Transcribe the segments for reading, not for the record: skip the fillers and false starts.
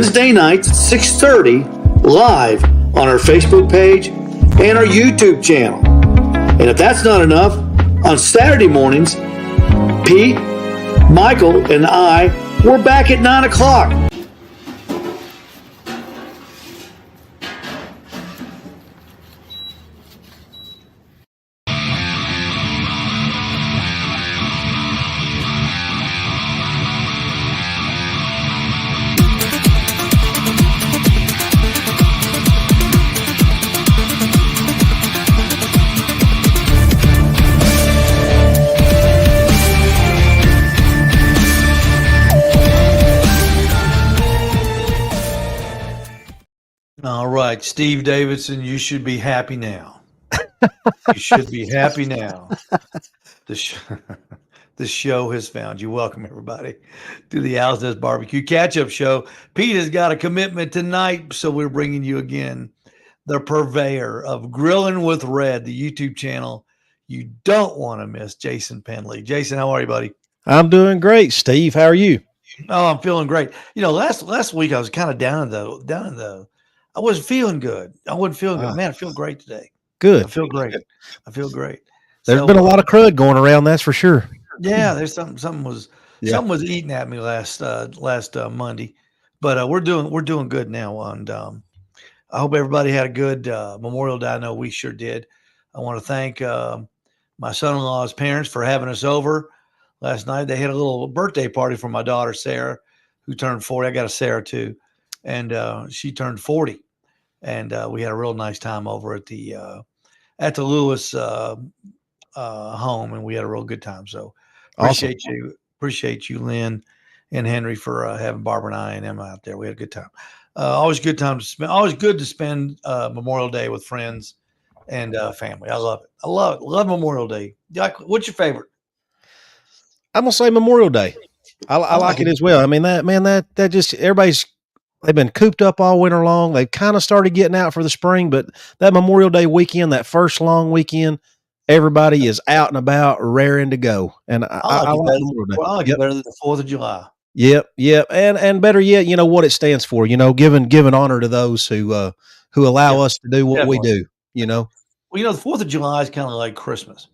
Wednesday nights at 6:30 live on our Facebook page and our YouTube channel. And if that's not enough, on Saturday mornings, Pete, Michael, and I, we're back at 9 o'clock. All right, Steve Davidson, you should be happy now. You should be happy now. The show has found you. Welcome, everybody, to the Al's Does Barbecue Catch-Up Show. Pete has got a commitment tonight, so we're bringing you again the purveyor of Grilling with Red, the YouTube channel you don't want to miss, Jason Penley. Jason, how are you, buddy? I'm doing great, Steve. How are you? Oh, I'm feeling great. You know, last week I was kind of down in the. I wasn't feeling good. I wasn't feeling good. Man, I feel great today. Good. I feel great. I feel great. There's been a lot of crud going around, that's for sure. Yeah, there's something was eating at me last Monday, but we're doing good now, and I hope everybody had a good Memorial Day. I know we sure did. I want to thank my son-in-law's parents for having us over last night. They had a little birthday party for my daughter Sarah, who turned 40. I got a Sarah too, and she turned 40. And we had a real nice time over at the Lewis home, and we had a real good time. So appreciate you, Lynn and Henry, for having Barbara and I and Emma out there. We had a good time. Always good time to spend. Always good to spend Memorial Day with friends and family. I love it. I love it. Love Memorial Day. What's your favorite? I'm gonna say Memorial Day. I like it as well. I mean that just they've been cooped up all winter long. They've kind of started getting out for the spring, but that Memorial Day weekend, that first long weekend, everybody is out and about, raring to go. And I like Memorial Day. I like it better than the 4th of July. Yep. And better yet, you know what it stands for. You know, giving honor to those who allow us to do what we do. You know. Well, you know, the 4th of July is kind of like Christmas.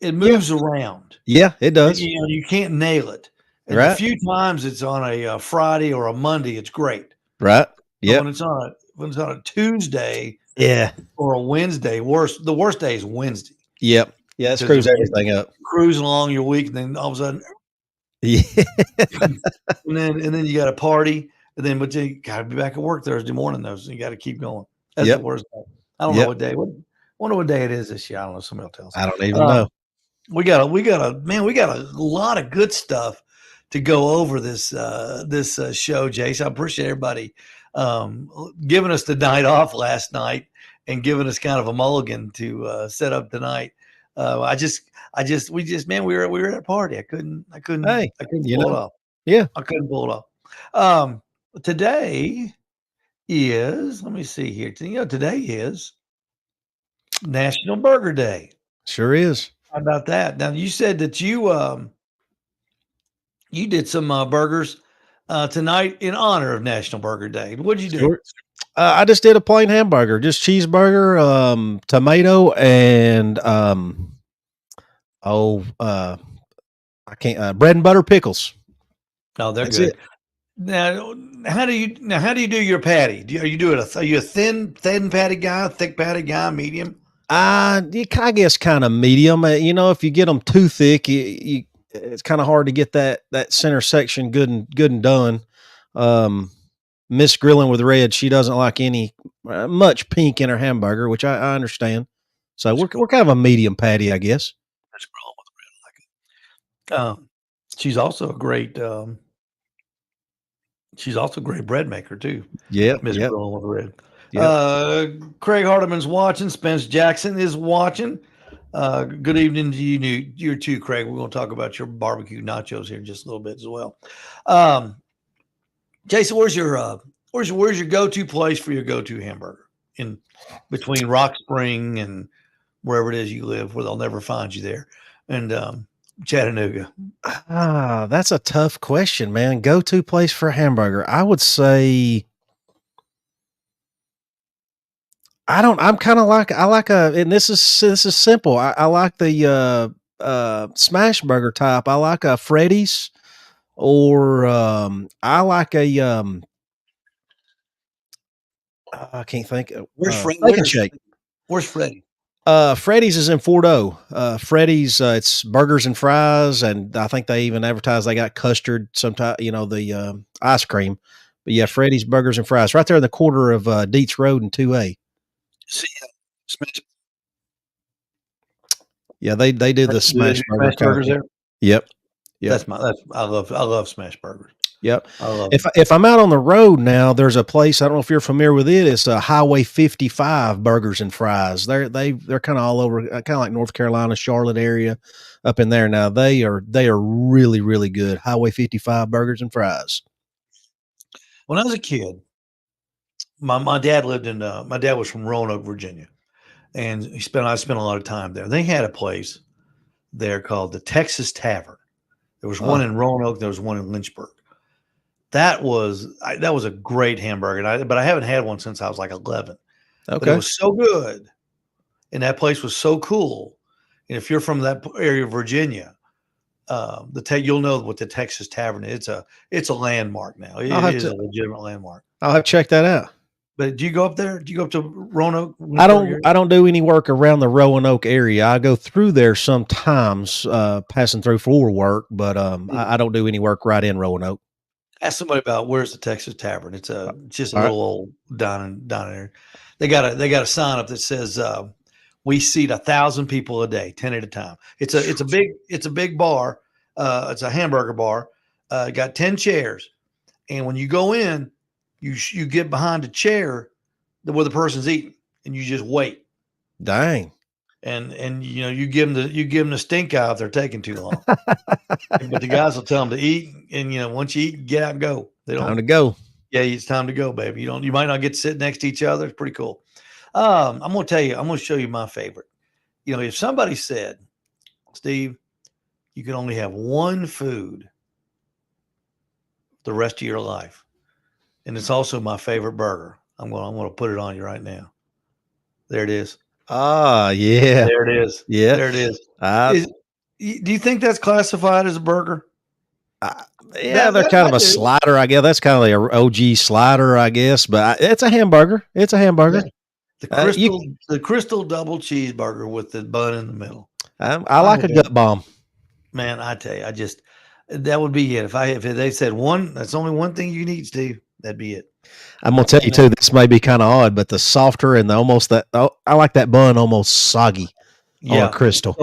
It moves around. Yeah, it does. You know, you can't nail it. And right. A few times it's on a Friday or a Monday, it's great. Right. Yeah. When it's on a Tuesday, or a Wednesday, the worst day is Wednesday. Yep. Yeah, it screws everything up. Cruising along your week, and then all of a sudden, and then you got a party, but you got to be back at work Thursday morning. Though, so you got to keep going. That's the worst day. I don't know what day. Wonder what day it is this year. I don't know. Somebody will tell us. I don't even know. We got a lot of good stuff to go over this show, Jason. I appreciate everybody giving us the night off last night and giving us kind of a mulligan to set up tonight. We were at a party. I couldn't pull it off. Yeah. I couldn't pull it off. Today is, let me see here. Today is National Burger Day. Sure is. How about that? Now, you said that you did some burgers tonight in honor of National Burger Day. What did you do? Sure. I just did a plain hamburger, just cheeseburger, tomato, and bread and butter pickles. Oh, they're good. Now, how do you do your patty? Are you a thin patty guy, thick patty guy, medium? I guess kind of medium. You know, if you get them too thick, it's kind of hard to get that center section good and done. Miss Grilling with Red, she doesn't like any much pink in her hamburger, which I understand. So we're kind of a medium patty, I guess. Miss Grilling with Red, I like it. She's also a great bread maker too. Yeah, Miss Grilling with Red. Yep. Craig Hardiman's watching. Spence Jackson is watching. Good evening to you too, Craig. We're going to talk about your barbecue nachos here in just a little bit as well. Jason, where's your go-to place for your go-to hamburger in between Rock Spring and wherever it is you live, where they'll never find you there? And Chattanooga. That's a tough question, man. Go-to place for a hamburger. I would say I'm kind of like I like a, and this is simple. I like the smash burger type. I like a Freddy's, or I like a I can't think of Steak and Shake. Where's Freddie? Freddy's is in Fort O. Freddy's, it's burgers and fries, and I think they even advertise they got custard sometime. The ice cream. But yeah, Freddy's burgers and fries right there in the corner of Dietz Road and 2A. See, smash, Yeah, they do the smash burger burgers there. Yep. That's I love smash burgers. Yep. I love If I'm out on the road now, there's a place, I don't know if you're familiar with it. It's Highway 55 Burgers and Fries. They're kind of all over, kind of like North Carolina, Charlotte area, up in there. Now they are really, really good. Highway 55 Burgers and Fries. When I was a kid, my dad lived in my dad was from Roanoke, Virginia, and I spent a lot of time there. They had a place there called the Texas Tavern. There was one in Roanoke. There was one in Lynchburg. That was a great hamburger, but I haven't had one since I was like 11. Okay. But it was so good, and that place was so cool. And if you're from that area of Virginia, you'll know what the Texas Tavern is. It's a landmark now. It is a legitimate landmark. I'll have to check that out. But do you go up there? Do you go up to Roanoke? I don't do any work around the Roanoke area. I go through there sometimes, passing through for work, but I don't do any work right in Roanoke. Ask somebody about where's the Texas Tavern. It's just a little old dining area. They got a sign up that says we seat 1,000 people a day, 10 at a time. It's a big bar. It's a hamburger bar. Got 10 chairs, and when you go in, you get behind a chair where the person's eating, and you just wait. Dang. And you give them the stink eye if they're taking too long. But the guys will tell them to eat, and once you eat, get out and go. Time to go. Yeah, it's time to go, baby. You might not get to sit next to each other. It's pretty cool. I'm gonna tell you. I'm gonna show you my favorite. If somebody said, Steve, you can only have one food the rest of your life, and it's also my favorite burger, I'm gonna put it on you right now. There it is. Ah, yeah. There it is. Yeah. There it is. Do you think that's classified as a burger? Yeah, they're kind of a slider, I guess. That's kind of like an OG slider, I guess. But it's a hamburger. It's a hamburger. Yeah. The crystal double cheeseburger with the bun in the middle. I like a gut bomb. Man, I tell you, that would be it. If they said that's only one thing you can eat, Steve, that'd be it. I'm gonna tell you too. This may be kind of odd, but the softer and I like that bun almost soggy. Yeah, on a crystal,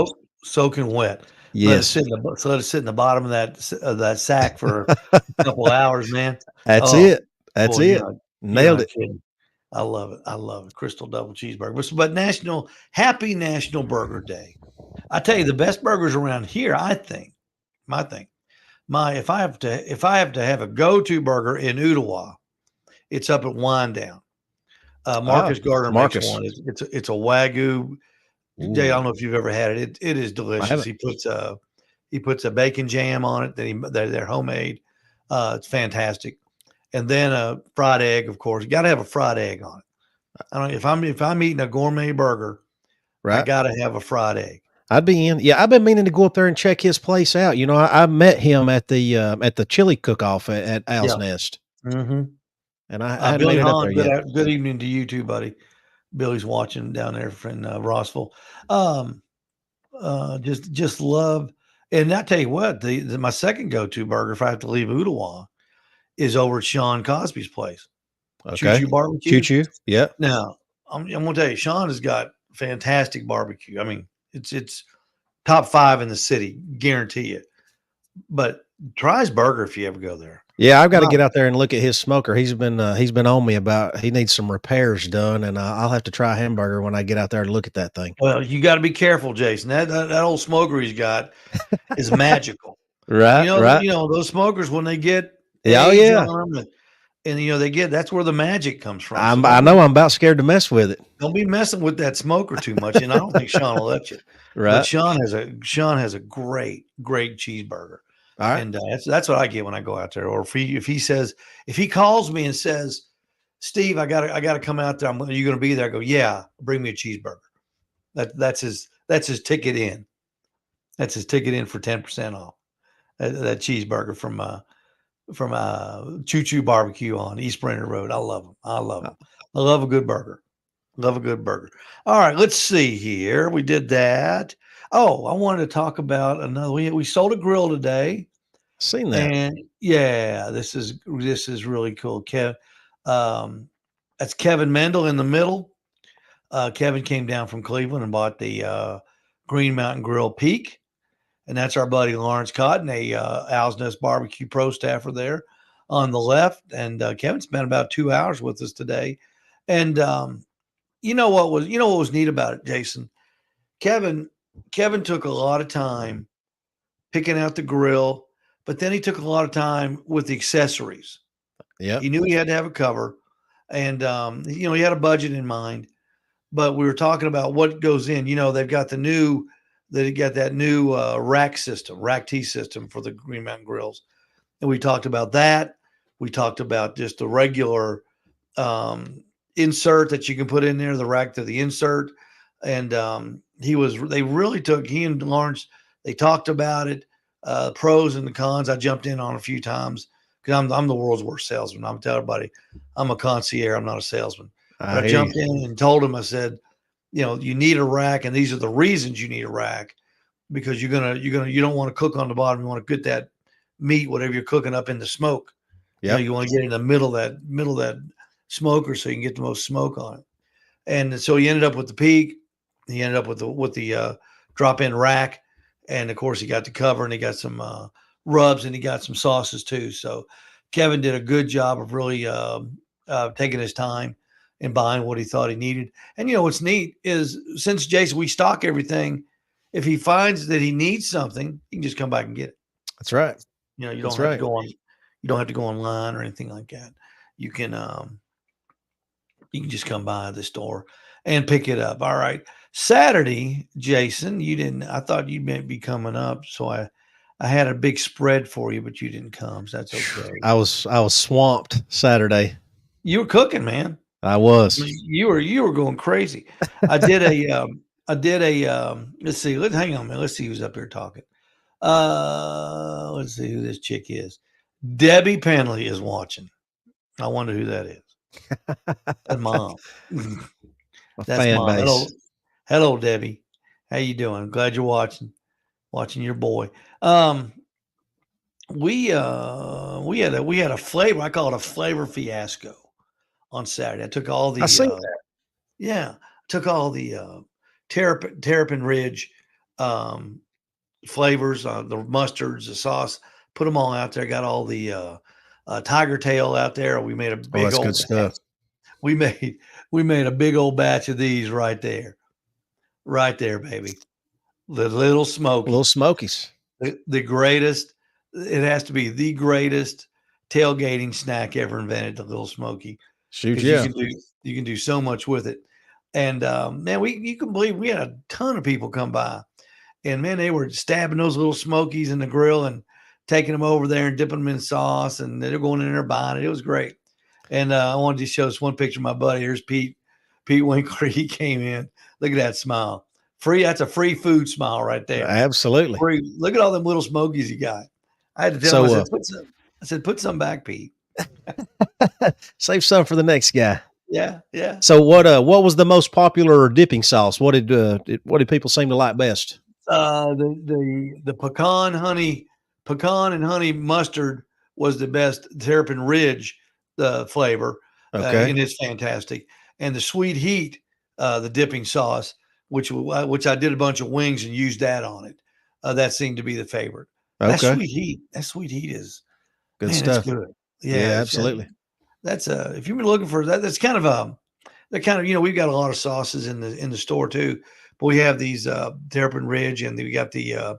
soaking wet. Yes. Let it sit in the bottom of that sack for a couple hours, man. That's it. That's it. Nailed it. Kidding. I love it. I love it. Crystal double cheeseburger. But happy National Burger Day. I tell you, the best burgers around here, I think. If I have to have a go-to burger in Ooltewah, it's up at Winedown. Marcus Gardner makes one. It's a Wagyu. Jay, I don't know if you've ever had it. It is delicious. He puts a bacon jam on it they're homemade. It's fantastic. And then a fried egg, of course. You got to have a fried egg on it. I don't know if I'm eating a gourmet burger, right? I got to have a fried egg. I'd be in. Yeah, I've been meaning to go up there and check his place out. I met him at the chili cook-off at Owl's Nest. Mm-hmm. And I hadn't made it up there yet. Good evening to you too, buddy. Billy's watching down there in Rossville. Just love, and I tell you what, my second go-to burger, if I have to leave Ooltewah, is over at Sean Cosby's place. Okay. Choo Choo Barbecue. Choo Choo. Yeah. Now I'm gonna tell you, Sean has got fantastic barbecue. I mean, it's top 5 in the city, guarantee it. But try his burger if you ever go there. Yeah, I've got to get out there and look at his smoker. He's been on me about he needs some repairs done, and I'll have to try a hamburger when I get out there and look at that thing. Well, you got to be careful, Jason. That old smoker he's got is magical. Right. Those smokers when they get on them, And that's where the magic comes from. So I know I'm about scared to mess with it. don't be messing with that smoker too much. And I don't think Sean will let you. But Right. Sean has a great cheeseburger. All right. And that's what I get when I go out there. Or if he calls me and says, Steve, I gotta come out there. Are you going to be there? I go, yeah. Bring me a cheeseburger. That's his ticket in. That's his ticket in for 10% off. That cheeseburger from Choo Choo Barbecue on East Brenner Road. I love them. I love a good burger. Love a good burger. All right, let's see here. We did that. Oh, I wanted to talk about another. We sold a grill today. Seen that. And yeah, this is really cool. That's Kevin Mendel in the middle. Kevin came down from Cleveland and bought the Green Mountain Grill Peak, and that's our buddy Lawrence Cotton, a Owl's Nest Barbecue pro staffer there on the left. And Kevin spent about 2 hours with us today. And you know what was neat about it, Jason? Kevin took a lot of time picking out the grill. But then he took a lot of time with the accessories. Yeah. He knew he had to have a cover, and he had a budget in mind. But we were talking about what goes in. They've got that new rack T system for the Green Mountain grills, and we talked about that. We talked about just the regular insert that you can put in there, the rack to the insert, and he and Lawrence, they talked about it. Pros and the cons. I jumped in on a few times because I'm the world's worst salesman. I'm telling everybody I'm a concierge. I'm not a salesman. I jumped in and told him, I said, you need a rack, and these are the reasons you need a rack, because you don't want to cook on the bottom. You want to get that meat, whatever you're cooking, up in the smoke. Yeah. You want to get in the middle of that smoker so you can get the most smoke on it. And so he ended up with the Peak. He ended up with the drop-in rack. And of course, he got the cover, and he got some rubs, and he got some sauces too. So Kevin did a good job of really taking his time and buying what he thought he needed. And what's neat is, since Jason, we stock everything. If he finds that he needs something, he can just come back and get it. That's right. You don't have to go on. You don't have to go online or anything like that. You can just come by the store and pick it up. All right. Saturday, Jason, I thought you might be coming up. So I had a big spread for you, but you didn't come. So that's okay. I was swamped Saturday. You were cooking, man. I was. You were going crazy. I did let's see. Hang on, man. Let's see who's up here talking. Let's see who this chick is. Debbie Penley is watching. I wonder who that is. That's Mom. That's fan Mom. base. Hello, Debbie. How you doing? Glad you're watching your boy. We had a flavor. I call it a flavor fiasco on Saturday. I took all the Terrapin Ridge flavors, the mustards, the sauce, put them all out there. Got all the tiger tail out there. We made a big old good stuff. We made a big old batch of these right there. Right there, baby. The Little Smoky. Little Smokies. The greatest. It has to be the greatest tailgating snack ever invented, the Little Smoky. Shoot, yeah. You can do so much with it. And man, you can believe we had a ton of people come by. And man, they were stabbing those Little Smokies in the grill and taking them over there and dipping them in sauce. And they're going in there buying it. It was great. And I wanted to show us one picture of my buddy. Here's Pete Winkler. He came in. Look at that smile. Free. That's a free food smile right there. Absolutely. Free. Look at all them Little Smokies you got. I had to tell him, I said, put some back, Pete. Save some for the next guy. Yeah. Yeah. So what was the most popular dipping sauce? What did people seem to like best? The pecan and honey mustard was the best. Terrapin Ridge, the flavor. Okay. And it's fantastic. And the Sweet Heat, the dipping sauce, which I did a bunch of wings and used that on it. That seemed to be the favorite. Okay. That Sweet Heat is good stuff. It's good. Yeah, absolutely. That's if you've been looking for that, that's kind of we've got a lot of sauces in the store too, but we have these Terrapin Ridge, and we got the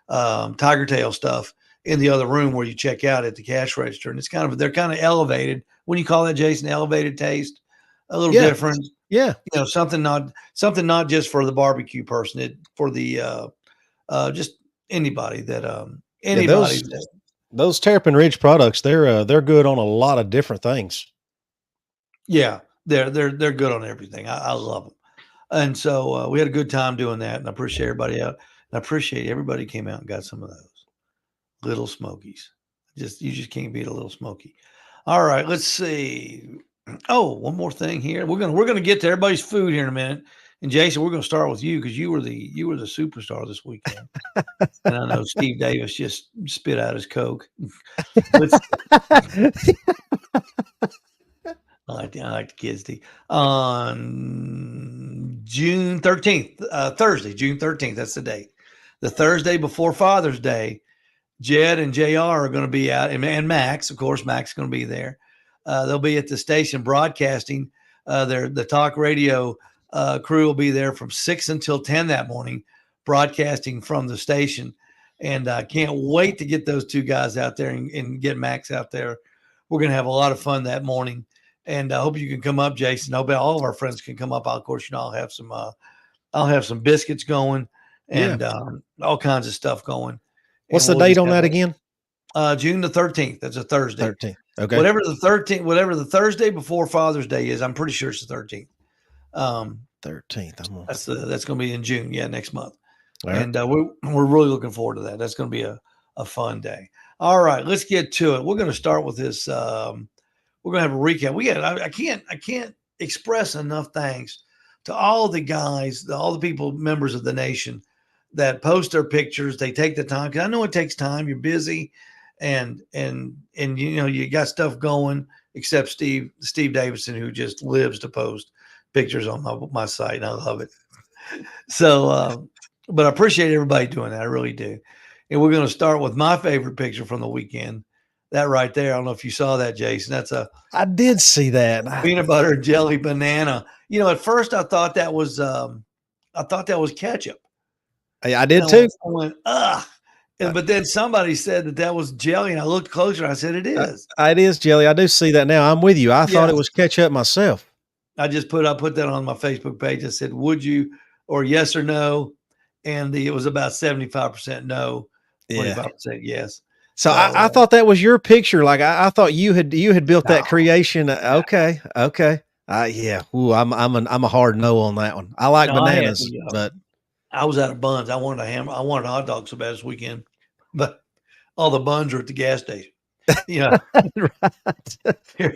Tiger Tail stuff in the other room where you check out at the cash register, and they're kind of elevated when you call that, Jason, elevated taste, a little Yeah. different. Yeah. Something not just for the barbecue person, for the just anybody that Yeah. anybody that, Those Terrapin Ridge products, they're good on a lot of different things. yeah, they're good on everything. I love them. And so we had a good time doing that, and I appreciate everybody out. And I appreciate everybody came out and got some of those little smokies. You just can't beat a little smoky. All right, let's see. Oh, one more thing here. We're gonna get to everybody's food here in a minute. And Jason, we're gonna start with you because you were the superstar this weekend. And I know Steve Davis just spit out his Coke. Let's I like the kids. On June 13th, Thursday, June 13th, that's the date. The Thursday before Father's Day, Jed and JR are going to be out, and Max, of course, Max is going to be there. They'll be at the station broadcasting. The talk radio crew will be there from 6 until 10 that morning, broadcasting from the station. And I can't wait to get those two guys out there and get Max out there. We're going to have a lot of fun that morning. And I hope you can come up, Jason. I hope all of our friends can come up. Of course, I'll have some biscuits going and all kinds of stuff going. What's the date on that again? June the 13th. That's a Thursday. 13th. Okay. Whatever the Thursday before Father's Day is, I'm pretty sure it's the 13th. 13th. That's going to be in June. Yeah, next month. All right. And we're really looking forward to that. That's going to be a fun day. All right, let's get to it. We're going to start with this. We're going to have a recap. I can't express enough thanks to all the guys, all the people, members of the nation that post their pictures. They take the time, because I know it takes time. You're busy, and you got stuff going. Except Steve Davidson, who just lives to post pictures on my site, and I love it. So, but I appreciate everybody doing that. I really do. And we're going to start with my favorite picture from the weekend. That right there. I don't know if you saw that, Jason. I did see that. Peanut butter and jelly banana. At first I thought that was ketchup. I did too. I went, ugh. But then somebody said that was jelly, and I looked closer. And I said, it is. It is jelly. I do see that now. I'm with you. I thought it was ketchup myself. I put that on my Facebook page. I said, would you, or yes or no? And it was about 75% no, 25% yes. So I thought that was your picture. Like I thought you had built that creation. Okay. Yeah. Ooh, I'm a hard no on that one. I like bananas, but I was out of buns. I wanted a hot dog so bad this weekend, but all the buns are at the gas station. Right.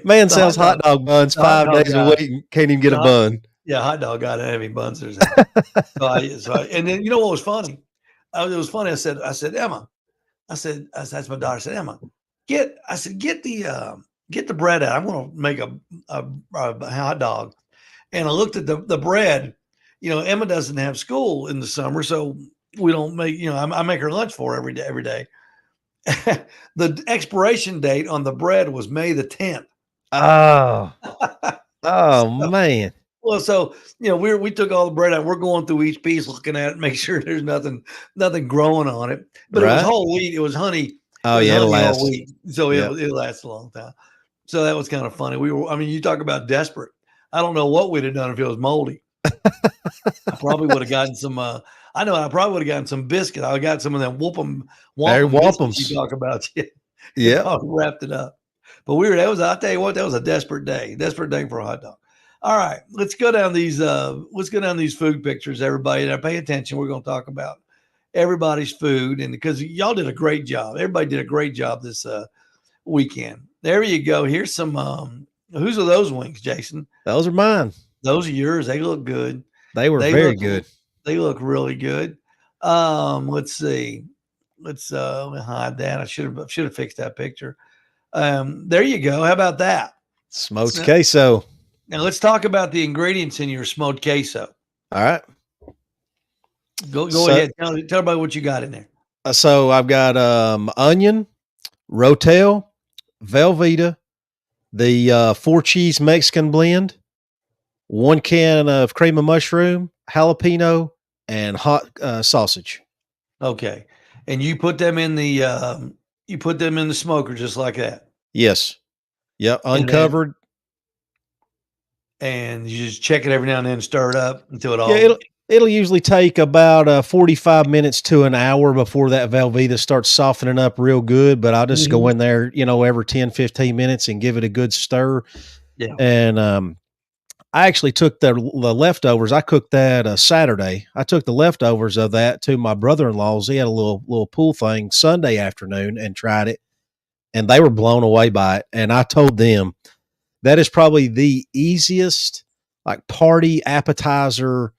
Man sells hot dog buns 5 days a week and can't even get a bun. Yeah, hot dog got to have any buns. And then you know what was funny? It was funny. I said, Emma. I said, that's my daughter. I said, Emma, get the bread out. I'm going to make a hot dog. And I looked at the bread. Emma doesn't have school in the summer, so we don't make. I make her lunch for her every day. The expiration date on the bread was May the 10th. Oh, man. Well, so we took all the bread out. We're going through each piece, looking at it, make sure there's nothing growing on it. But It was whole wheat. It was honey. Oh yeah, it'll last. So it lasts a long time. So that was kind of funny. You talk about desperate. I don't know what we'd have done if it was moldy. I probably would have gotten some. I probably would have gotten some biscuit. I got some of them wampums you talk about. Yeah, wrapped it up. But I'll tell you what, that was a desperate day for a hot dog. All right, let's go down these food pictures, everybody. Now pay attention. We're going to talk about everybody's food, and because y'all did a great job. Everybody did a great job this weekend. There you go. Here's some whose are those wings, Jason? Those are mine. Those are yours. They look good. They were very good. They look really good. Let's see. Let's hide that. I should have fixed that picture. There you go. How about that? Smoked queso. Now let's talk about the ingredients in your smoked queso. All right. Go ahead. Tell everybody what you got in there. So I've got onion, Rotel, Velveeta, the 4-cheese Mexican blend, 1 can of cream of mushroom, jalapeno, and hot sausage. Okay. And you put them in the smoker just like that. Yes. Yep, And then uncovered. and you just check it every now and then, stir it up until it Yeah, all. it'll usually take about 45 minutes to an hour before that Velveeta starts softening up real good. But I'll just go Mhm. in there, every 10, 15 minutes and give it a good stir. Yeah. And I actually took the leftovers. I cooked that Saturday. I took the leftovers of that to my brother-in-law's. He had a little pool thing Sunday afternoon and tried it, and they were blown away by it. And I told them that is probably the easiest like party appetizer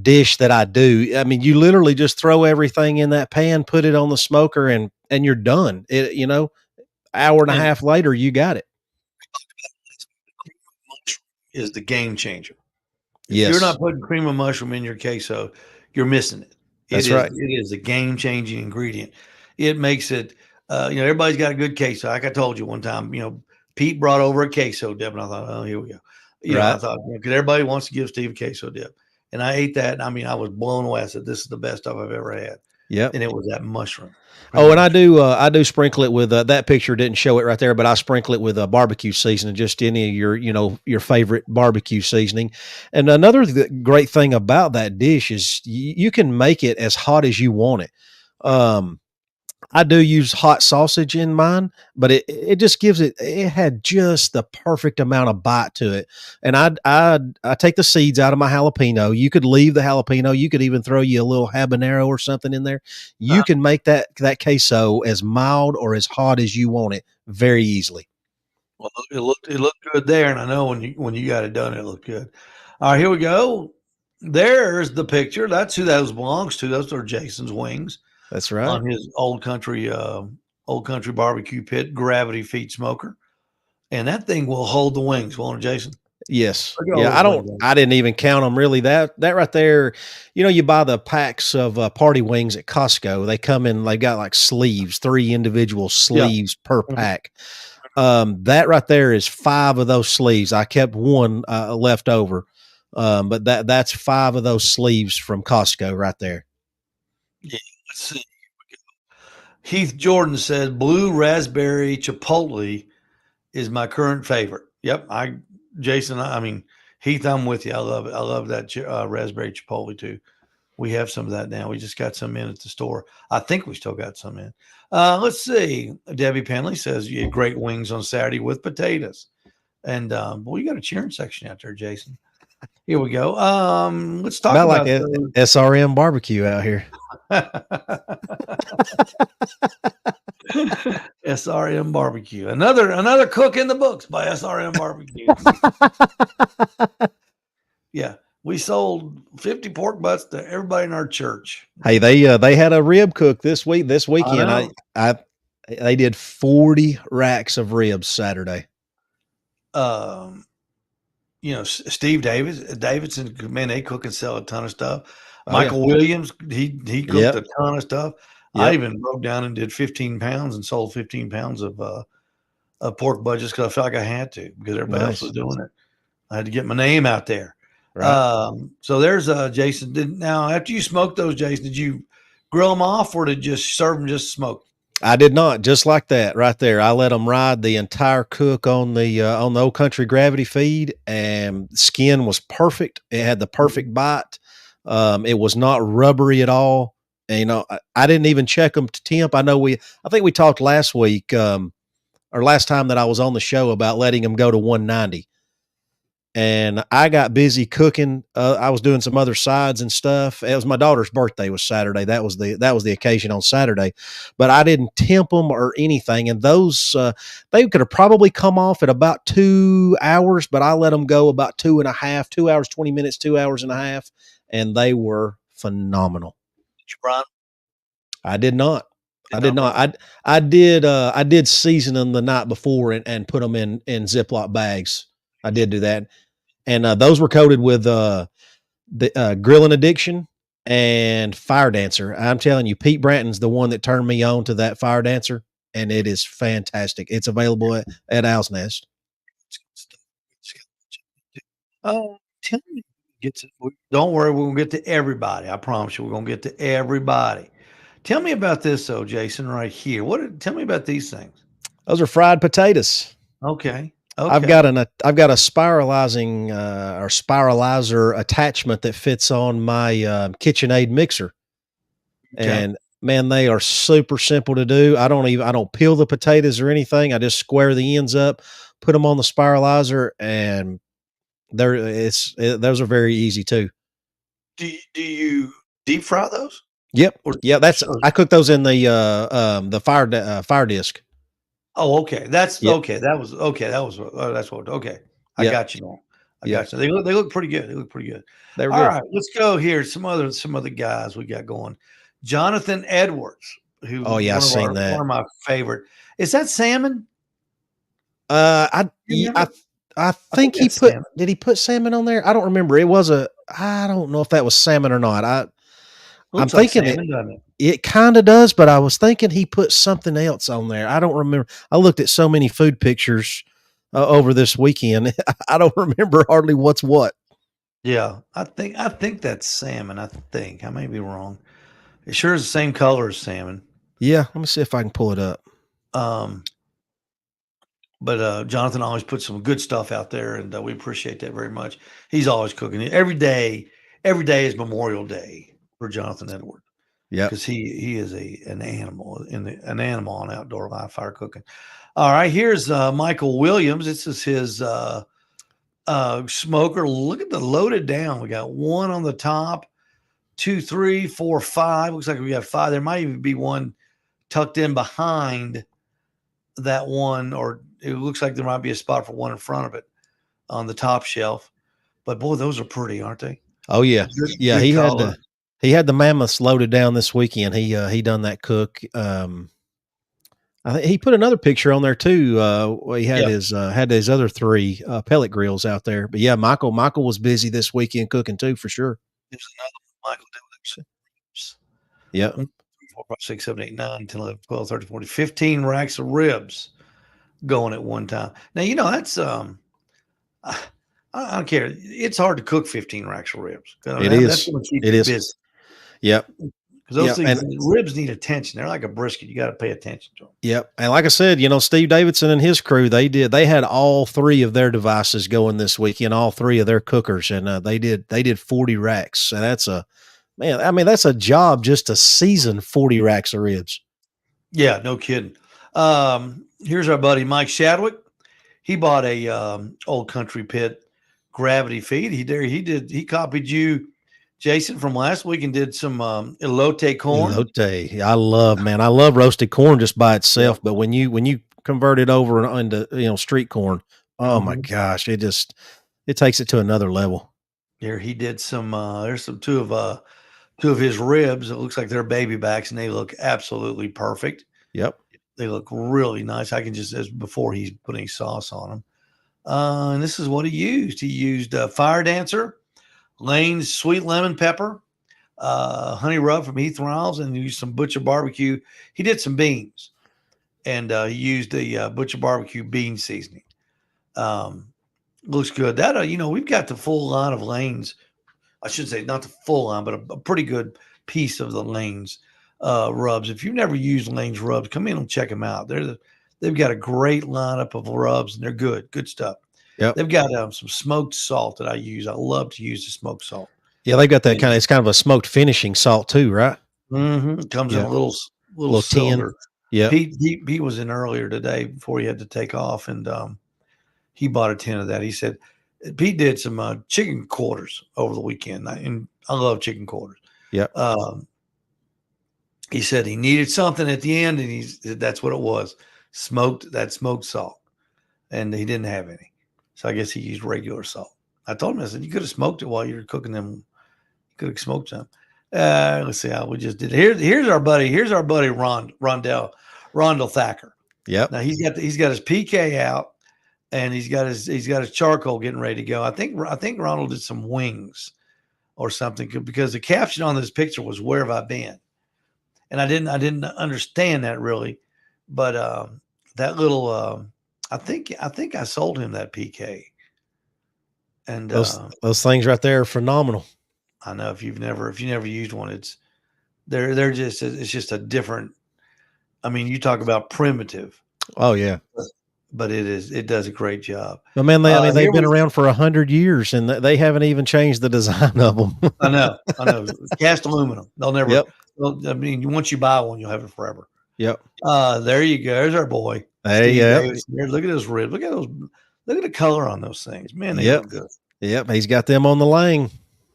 dish that I do. I mean, you literally just throw everything in that pan, put it on the smoker, and you're done. Hour and a And half later, you got it. is the game changer. If you're Yes, not putting cream of mushroom in your queso, you're missing it. that's right. It is a game changing ingredient. It makes it. Everybody's got a good queso. Like I told you one time, Pete brought over a queso dip, and I thought, oh, here we go. I Right. thought because everybody wants to give Steve a queso dip, and I ate that. And I mean, I was blown away. I said, this is the best stuff I've ever had, Yep. and it was that mushroom. Oh, and Mushroom. I do sprinkle it with that picture didn't show it right there, but I sprinkle it with a barbecue seasoning, just any of your favorite barbecue seasoning. And another great thing about that dish is you can make it as hot as you want it. Um, I do use hot sausage in mine, but it just gives it had just the perfect amount of bite to it. And I take the seeds out of my jalapeno. You could leave the jalapeno. You could even throw you a little habanero or something in there. You can make that queso as mild or as hot as you want it very easily. Well, it looked good there, and I know when you got it done, it looked good. All right, here we go. There's the picture. That's who those belongs to. Those are Jason's wings That's right. on his old country barbecue pit gravity feed smoker, and that thing will hold the wings, won't it, Jason? Yes. Look at all Yeah. those wings. I didn't even count them really. That right there, you buy the packs of party wings at Costco. They come in, they got like sleeves, 3 individual Yeah. sleeves per Mhm. pack. That right there is 5 of those sleeves. I kept one left over. But that's 5 of those sleeves from Costco right there. Yeah. Let's see. Heath Jordan says blue raspberry chipotle is my current favorite. Yep, Jason. I mean, Heath, I'm with you. I love it. I love that raspberry chipotle too. We have some of that now. We just got some in at the store. I think we still got some in. Let's see. Debbie Penley says you had great wings on Saturday with potatoes. And boy, you got a cheering section out there, Jason. Here we go. Let's talk About like about SRM barbecue out here. SRM barbecue. Another cook in the books by SRM barbecue. Yeah. We sold 50 pork butts to everybody in our church. Hey, they had a rib cook this weekend. I they did 40 racks of ribs Saturday. Steve Davidson, man, they cook and sell a ton of stuff. Oh, yeah. Michael Williams, he cooked a ton of stuff. I Yep. even broke down and did 15 pounds and sold 15 pounds of pork butt just because I felt like I had to because everybody else Nice. was doing it. I had to get my name out there. Right. So there's Jason. Now, after you smoked those, Jason, did you grill them off or did you just serve them just smoked? I did not, just like that right there. I let them ride the entire cook on the old country gravity feed, and skin was perfect. It had the perfect bite. It was not rubbery at all. And, I didn't even check them to temp. I think we talked last week, or last time that I was on the show about letting them go to 190. And I got busy cooking. I was doing some other sides and stuff. It was my daughter's birthday was Saturday. That was the occasion on Saturday, but I didn't temp them or anything. And those they could have probably come off at about 2 hours, but I let them go about 2.5, 2 hours 20 minutes, 2 hours and a half, and they were phenomenal. Did you brine? I did not. I did not. I did season them the night before and put them in Ziploc bags. I did do that. And those were coated with the Grilling Addiction and Fire Dancer. I'm telling you, Pete Branton's the one that turned me on to that Fire Dancer, and it is fantastic. It's available at Owl's Nest. Oh, tell me. Don't worry, we're gonna get to everybody. I promise you, we're gonna get to everybody. Tell me about this though, Jason, right here. Tell me about these things. Those are fried potatoes. Okay. I've Okay. got a spiralizing or spiralizer attachment that fits on my KitchenAid mixer, Okay. and man, they are super simple to do. I don't peel the potatoes or anything. I just square the ends up, put them on the spiralizer, and those are very easy too. Do you deep fry those? Yep. Or, Yeah, that's or I cook those in the fire disk. oh, okay. That's Yep. okay. That was okay. That was that's what. Okay, I Yep. got you now. I Yep. got you. They look pretty good. They look pretty good. They were All good. right, let's go here. Some other guys we got going. Jonathan Edwards, who Oh yeah, I seen one that. of my favorite. Is that salmon? I You ye remember? I I think think that's salmon. did he put salmon on there? I don't remember. I don't know if that was salmon or not. I'm Looks like thinking salmon, doesn't it? it kinda does, but I was thinking he put something else on there. I don't remember. I looked at so many food pictures, over this weekend. I don't remember hardly what's what. Yeah, I think that's salmon. I think I may be wrong. It sure is the same color as salmon. Yeah, let me see if I can pull it up. Um, but Jonathan always puts some good stuff out there, and we appreciate that very much. He's always cooking every day. Every day is Memorial Day for Jonathan Edward Yep. because he is an animal an animal on outdoor live fire cooking. All right, here's Michael Williams. This is his smoker. Look at the loaded down. We got one on the top, 2, 3, 4, 5. Looks like we got 5. There might even be one tucked in behind that one, or it looks like there might be a spot for one in front of it on the top shelf. But boy, those are pretty, aren't they? Oh, yeah. Yeah, Good color. he had the mammoths loaded down this weekend. He done that cook. I think he put another picture on there too. Where he Yeah. had his other 3 pellet grills out there. But yeah, Michael was busy this weekend cooking too for sure. There's another one, Michael Dillon. Yep. 1, 2, 3, 4, 5, 6, 7, 8, 9, 10, 11, 12, 13, 14, 15 racks of ribs going at one time. Now, that's I don't care. It's hard to cook 15 racks of ribs. It That's is. going to keep It you is. busy Yep. because those Yep. things, And ribs need attention. They're like a brisket. You got to pay attention to them. yep. And like I said, Steve Davidson and his crew, they had all 3 of their devices going this weekend, all 3 of their cookers, and they did 40 racks. And that's a man, I mean, that's a job just to season 40 racks of ribs. Yeah, no kidding. Here's our buddy Mike Shadwick. He bought a old country pit gravity feed. He copied you, Jason, from last week and did some elote corn. Elote. I love roasted corn just by Yeah. itself, but when you convert it over into, street corn, oh my Mhm. gosh, it takes it to another level. Here he did some. There's some two of his ribs. It looks like they're baby backs, and they look absolutely perfect. Yep. They look really nice. I can just as before he's putting sauce on them. And this is what he used. He used Fire Dancer, Lane's sweet lemon pepper, honey rub from Heath Riles, and he used some Butcher Barbecue. He did some beans, and he used the Butcher Barbecue bean seasoning. Um, Looks good. That we've got the full line of Lane's. I should say not the full line, but a pretty good piece of the Lane's rubs. If you've never used Lane's rubs, come in and check them out. They've got a great lineup of rubs, and they're good stuff. Yep. They've got some smoked salt that I use. I love to use the smoked salt. Yeah, they've got that it's kind of a smoked finishing salt too, right? It comes in a Yeah. little Little tin. cylinder. Yep. Pete was in earlier today before he had to take off, and he bought a tin of that. He said Pete did some chicken quarters over the weekend, and I love chicken quarters. Yep. He said he needed something at the end, and he said that's what it was, smoked salt, and he didn't have any, so I guess he used regular salt. I told him, I said, you could have smoked it while you were cooking them. You could have smoked some. Let's see how we just did. Here's our buddy. Here's our buddy Rondell Thacker. Yep. Now he's got his PK out, and he's got his charcoal getting ready to go. I think Ronald did some wings or something because the caption on this picture was "Where have I been?" And I didn't understand that really, but that little I think I sold him that PK, and Those things right there are phenomenal. I know if you never used one, they're just it's just a different. I mean, you talk about primitive, Oh yeah. but it does a great job. But man, I mean, they've Here been we around for 100 years, and they haven't even changed the design of them. I know. Cast aluminum. They'll never. Yep. I mean, once you buy one, you'll have it forever. Yep. There you go. There's our boy, Hey, Steve yep. Davis. Here, look at those ribs. Look at those. Look at the color on those things. Man, they Yep. look good. Yep. He's got them on the lane.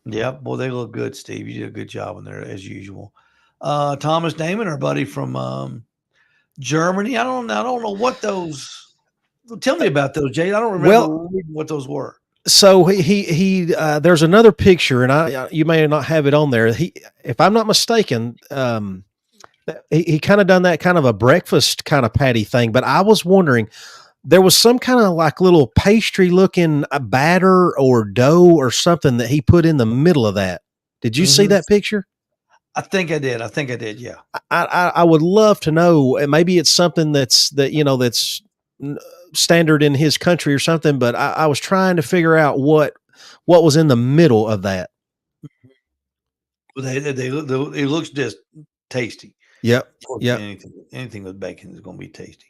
Yep. Boy, they look good, Steve. You did a good job in there as usual. Thomas Damon, our buddy from Germany. I don't know what those. Tell me about those, Jay. I don't remember reading what those were. So he there's another picture, and you may not have it on there. If I'm not mistaken, he kind of done that kind of a breakfast kind of patty thing. But I was wondering, there was some kind of like little pastry looking batter or dough or something that he put in the middle of that. Did you see that picture? I think I did. Yeah. I would love to know. Maybe it's something that's standard in his country or something. But I was trying to figure out what was in the middle of that. Well, it looks just tasty. Yep. Yep. Anything with bacon is going to be tasty.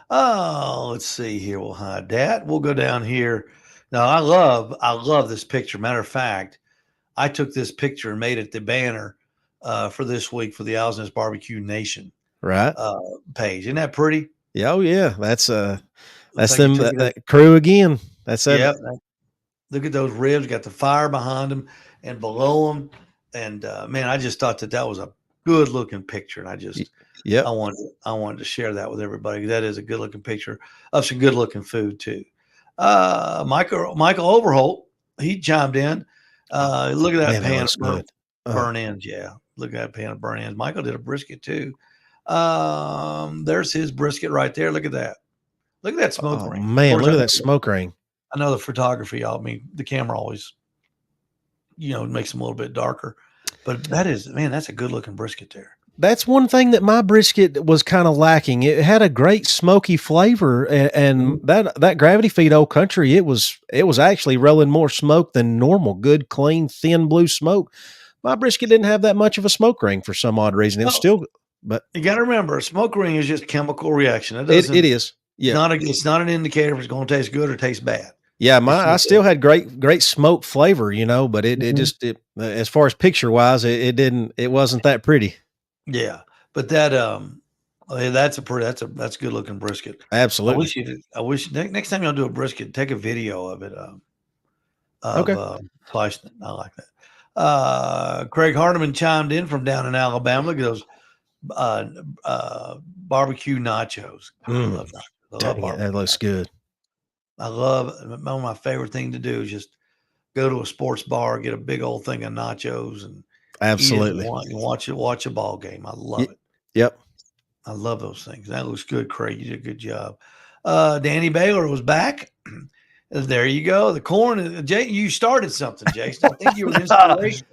Oh, let's see here. We'll hide that. We'll go down here. Now, I love this picture. Matter of fact, I took this picture and made it the banner for this week for the Owl's Nest Barbecue Nation page. Isn't that pretty? Yeah, oh yeah. That's them that crew again. That's it. Yeah. Look at those ribs. Got the fire behind them and below them. And man, I just thought that was a good looking picture. And I wanted to share that with everybody. That is a good looking picture of some good looking food too. Michael Overholt, he chimed in. Look at that pan of burn ends. Yeah. Look at that pan of burn ends. Michael did a brisket too. There's his brisket right there. Look at that. Look at that smoke ring. Man, look at that smoke ring. I know the photography, the camera always, makes them a little bit darker. But that's a good looking brisket there. That's one thing that my brisket was kind of lacking. It had a great smoky flavor, and that Gravity Feed Old Country, it was actually rolling more smoke than normal. Good, clean, thin blue smoke. My brisket didn't have that much of a smoke ring for some odd reason. It was still, but you got to remember, a smoke ring is just chemical reaction. It is. Yeah, it's not an indicator if it's going to taste good or taste bad. Yeah, I still had great smoke flavor, but it just as far as picture wise, it wasn't that pretty. Yeah, but that's a good looking brisket. Absolutely. I wish next time y'all do a brisket, take a video of it. Slicing it. I like that. Craig Hardiman chimed in from down in Alabama. Look at those barbecue nachos. I love nachos. That looks good. One of my favorite things to do is just go to a sports bar, get a big old thing of nachos, and absolutely watch a ball game. I love it. Yep. I love those things. That looks good, Craig. You did a good job. Danny Baylor was back. There you go. The corn. Jay, you started something, Jason. I think you were an inspiration.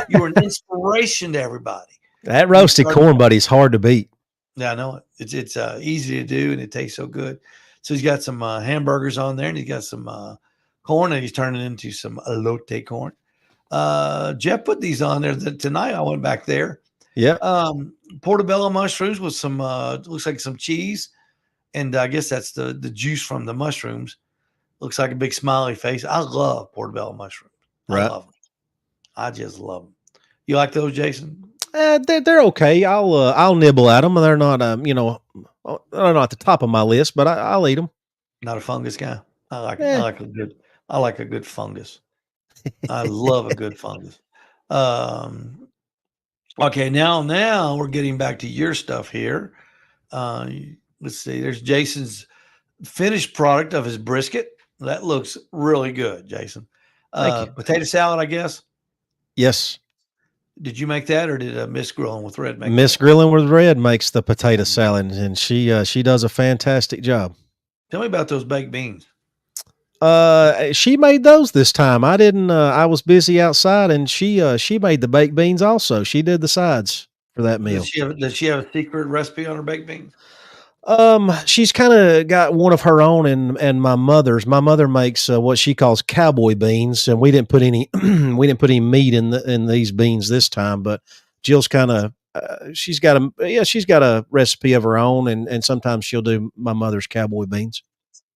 You were an inspiration to everybody. That roasted corn, buddy, is hard to beat. Yeah, I know it. It's easy to do, and it tastes so good. So he's got some hamburgers on there, and he's got some corn, and he's turning into some elote corn. Jeff put these on there tonight. I went back there. Yeah. Portobello mushrooms with some looks like some cheese, and I guess that's the juice from the mushrooms. Looks like a big smiley face. I love portobello mushrooms. Right. I love them. I just love them. You like those, Jason? They're okay. I'll nibble at them. They're not they're not at the top of my list, but I'll eat them. Not a fungus guy. I like a good fungus. I love a good fungus. Okay, now we're getting back to your stuff here. Let's see. There's Jason's finished product of his brisket. That looks really good, Jason. Potato salad, I guess. Yes. Did you make that, or did Miss Grilling with Red make Miss Grilling with Red makes the potato salad, and she does a fantastic job. Tell me about those baked beans. She made those this time. I didn't. I was busy outside, and she made the baked beans also. She did the sides for that meal. Does she have a secret recipe on her baked beans? She's kind of got one of her own and my mother's. My mother makes what she calls cowboy beans, and we didn't put any meat in these beans this time. But Jill's kind of she's got a recipe of her own, and sometimes she'll do my mother's cowboy beans.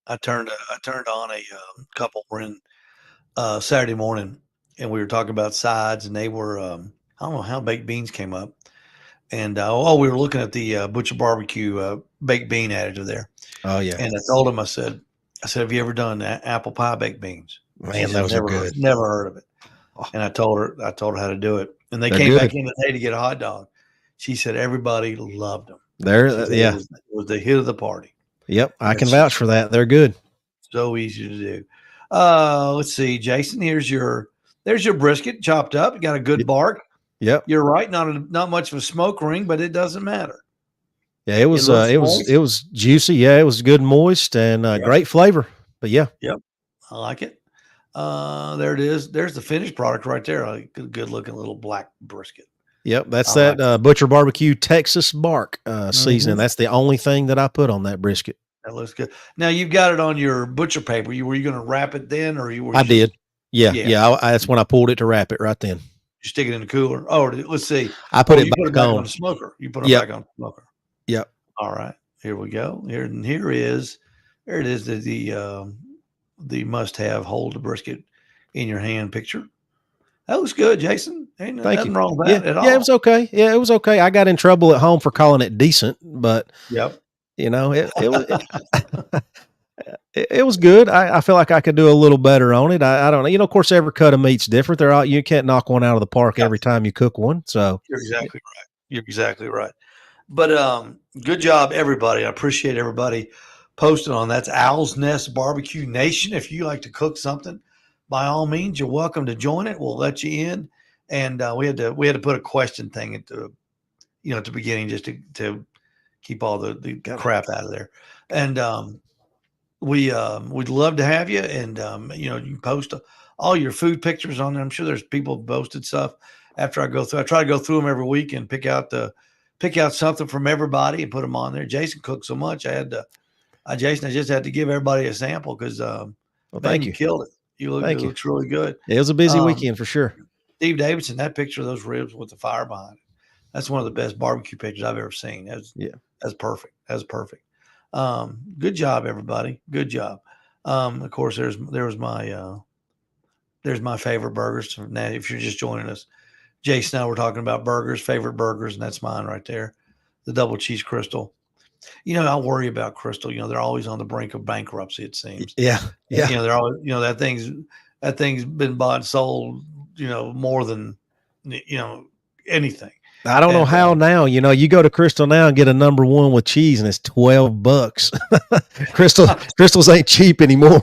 I turned on a couple were in Saturday morning, and we were talking about sides, and they were I don't know how baked beans came up, and we were looking at the Butcher Barbecue baked bean additive there, Oh yeah, and I told him, I said, have you ever done apple pie baked beans? She man, said, those are good. never heard of it, Oh, and I told her how to do it, and they they're came back good. in today to get a hot dog. She said everybody loved them. They're She said yeah, it was the hit of the party. yep. I can That's vouch for that. They're good. so easy to do. Let's see, Jason. There's your brisket chopped up. You got a good bark. Yep. You're right. Not much of a smoke ring, but it doesn't matter. Yeah, it was looks moist. it was juicy. Yeah, it was good, moist, and great flavor. But yeah, Yep, I like it. There it is. There's the finished product right there. A good looking little black brisket. yep. That's I that Butcher Barbecue Texas bark seasoning. Mhm. That's the only thing that I put on that brisket. That looks good. Now you've got it on your butcher paper. Were you going to wrap it then, or you were? I did. Yeah, Yeah. yeah. That's when I pulled it to wrap it right then. You stick it in the cooler. Oh, let's see. I put it You put it back back on on. the smoker. You put it Yep. back on the smoker. Yep. All right, here we go. There it is. The must-have hold the brisket in your hand picture. That looks good, Jason. Ain't Thank nothing you. wrong with Yeah, that at all. yeah. It was okay. Yeah, it was okay. I got in trouble at home for calling it decent, but Yep. you know, it was it was good. I feel like I could do a little better on it. I don't know. You know, of course, every cut of meat's different. They're all, you can't knock one out of the park Yep. every time you cook one. So You're exactly right. You're exactly right. But good job, everybody. I appreciate everybody posting on. That's Owl's Nest Barbecue Nation. If you like to cook something, by all means, you're welcome to join it. We'll let you in. And we had to put a question thing at the beginning just to keep all the crap out of there. And we'd love to have you. And you can post all your food pictures on there. I'm sure there's people who posted stuff. After I go through, I try to go through them every week and pick out something from everybody and put them on there. Jason cooked so much, I just had to give everybody a sample because well, thank you. killed it. It looks really good. It was a busy weekend for sure. Steve Davidson, that picture of those ribs with the fire behind it, that's one of the best barbecue pictures I've ever seen. That's perfect. That's perfect. Good job, everybody. Good job. Of course, there's my favorite burgers. Now, if you're just joining us, Jason and I were talking about burgers, favorite burgers, and that's mine right there. The double cheese Crystal. I worry about Crystal. They're always on the brink of bankruptcy, it seems. Yeah. Yeah. They're always, that thing's been bought and sold, more than, anything. I don't know how now, you go to Crystal now and get a number one with cheese and it's $12. Crystals ain't cheap anymore.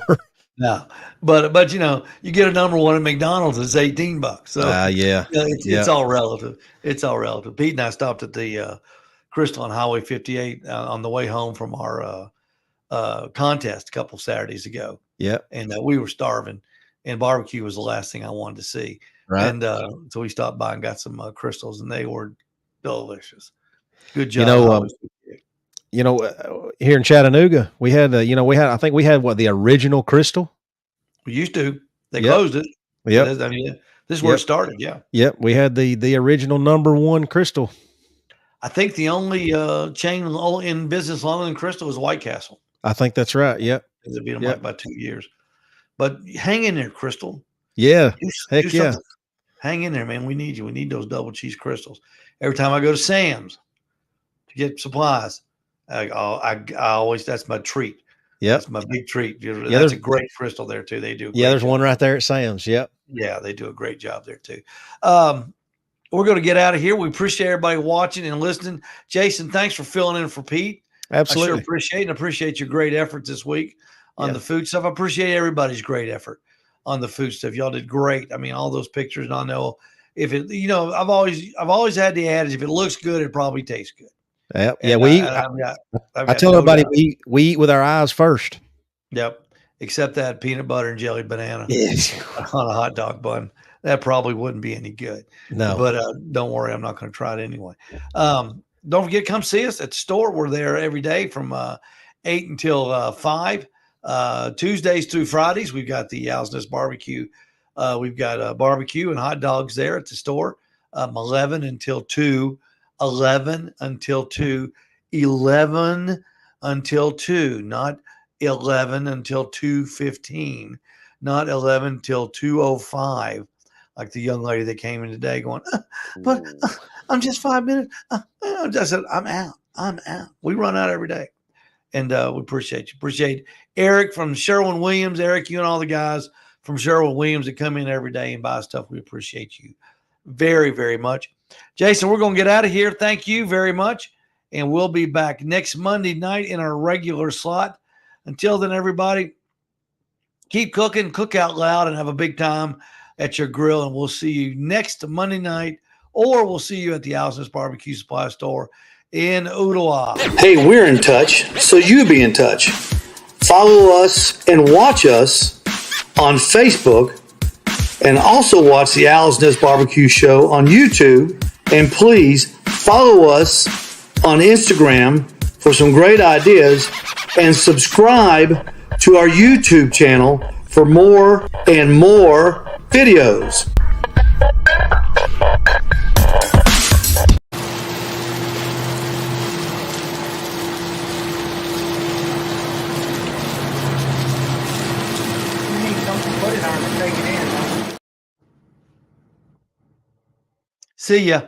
No, but you get a number one at McDonald's, it's $18. So yeah, it's all relative. It's all relative. Pete and I stopped at the Crystal on Highway 58 on the way home from our contest a couple Saturdays ago. Yeah, and we were starving, and barbecue was the last thing I wanted to see. Right, and so we stopped by and got some Crystals, and they were delicious. Good job. Here in Chattanooga, we had, I think we had the original Crystal. We used to. They closed it. Yeah. This is where it started. Yeah. Yep. We had the original number one Crystal. I think the only chain in business longer than Crystal is White Castle. I think that's right. Yep. They've been like by 2 years. But hang in there, Crystal. Yeah. Do something. Hang in there, man. We need you. We need those double cheese Crystals. Every time I go to Sam's to get supplies, I always, that's my treat. Yeah, that's my big treat. That's a great Crystal there too. They do. There's one right there at Sam's. Yep. Yeah, they do a great job there too. We're going to get out of here. We appreciate everybody watching and listening. Jason, thanks for filling in for Pete. Absolutely. I sure appreciate your great efforts this week on the food stuff. I appreciate everybody's great effort on the food stuff. Y'all did great. I mean, all those pictures, and I know if it, I've always had the adage, if it looks good, it probably tastes good. Yeah, we eat. I tell everybody we eat with our eyes first. Yep. Except that peanut butter and jelly banana on a hot dog bun. That probably wouldn't be any good. No. But don't worry, I'm not going to try it anyway. Don't forget, come see us at the store. We're there every day from 8 until 5. Tuesdays through Fridays, we've got the Owl's Nest Barbecue. We've got barbecue and hot dogs there at the store. 11 until 2. 11 until 2. 11 until 2. Not 11 until 2:15, not 11 until 2:05, like the young lady that came in today going, but I'm just 5 minutes. I said, I'm out. I'm out. We run out every day. And we appreciate you. Appreciate Eric from Sherwin-Williams. Eric, you and all the guys from Sherwin-Williams that come in every day and buy stuff. We appreciate you very, very much. Jason, we're going to get out of here. Thank you very much. And we'll be back next Monday night in our regular slot. Until then, everybody, keep cooking, cook out loud, and have a big time at your grill. And we'll see you next Monday night, or we'll see you at the Allison's Barbecue Supply Store in Ooltewah. Hey, we're in touch, so you be in touch. Follow us and watch us on Facebook, and also watch the Al's Nest Barbecue Show on YouTube. And please follow us on Instagram for some great ideas, and subscribe to our YouTube channel for more and more videos. See ya.